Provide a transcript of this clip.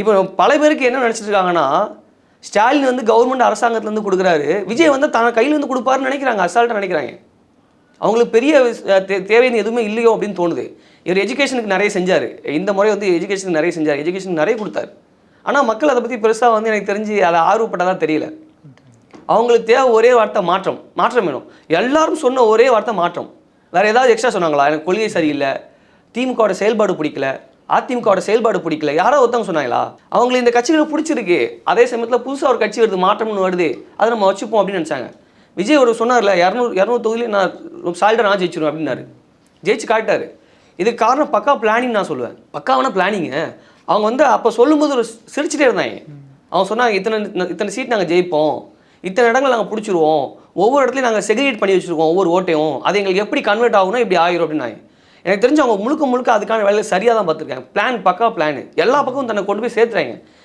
இப்போ பல பேருக்கு என்ன நினச்சிட்டு இருக்காங்கன்னா, ஸ்டாலின் வந்து கவர்மெண்ட் அரசாங்கத்துலேருந்து கொடுக்குறாரு, விஜய் வந்து தன் கையிலேருந்து கொடுப்பாருன்னு நினைக்கிறாங்க, அசால்ட்டாக நினைக்கிறாங்க. அவங்களுக்கு பெரிய தேவைன்னு எதுவுமே இல்லையோ அப்படின்னு தோணுது. இவர் எஜுகேஷனுக்கு நிறைய செஞ்சார். இந்த முறை வந்து எஜுகேஷனுக்கு நிறைய செஞ்சார், எஜுகேஷனுக்கு நிறைய கொடுத்தாரு. ஆனால் மக்கள் அதை பற்றி பெருசாக வந்து எனக்கு தெரிஞ்சு அதை ஆர்வப்பட்டதாக தெரியல. அவங்களுக்கு தேவை ஒரே வார்த்தை மாற்றம். மாற்றம் வேணும். எல்லாரும் சொன்ன ஒரே வார்த்தை மாற்றம். வேறு ஏதாவது எக்ஸ்ட்ரா சொன்னாங்களா? எனக்கு கொள்கை சரியில்லை, திமுகவோட செயல்பாடு பிடிக்கல, அதிமுகவோட செயல்பாடு பிடிக்கல, யாரோ ஒருத்தவங்க சொன்னாங்களா? அவங்களுக்கு இந்த கட்சிகளை பிடிச்சிருக்கு, அதே சமயத்தில் புதுசாக ஒரு கட்சி வருது, மாற்றம்னு வருது, அதை நம்ம வச்சுப்போம் அப்படின்னு நினச்சாங்க. விஜய் ஒரு சொன்னார்ல, 200 தொகுதியிலே நான் சால்டாக நான் ஜெயிச்சிருவேன் அப்படின்னாரு. ஜெயிச்சு காட்டாரு. இதுக்கு காரணம் பக்கா பிளானிங் நான் சொல்லுவேன். பக்காவான பிளானிங்க. அவங்க வந்து அப்போ சொல்லும்போது ஒரு சிரிச்சுட்டே இருந்தாங்க. அவங்க சொன்னாங்க, இத்தனை சீட் நாங்கள் ஜெயிப்போம், இத்தனை இடங்கள் நாங்கள் பிடிச்சிருவோம், ஒவ்வொரு இடத்துலையும் நாங்கள் செக்ரிகேட் பண்ணி வச்சுருக்கோம் ஒவ்வொரு ஓட்டையும், அது எங்களுக்கு எப்படி கன்வெர்ட் ஆகும்னா இப்படி ஆகிரும் அப்படின்னாங்க. எனக்கு தெரிஞ்சு அவங்க முழுக்க அதுக்கான வேலையை சரியாக தான் பார்த்துருக்காங்க. பிளான் பக்கா பிளான். எல்லா பக்கமும் தன்னை கொண்டு போய் சேர்த்துறாங்க.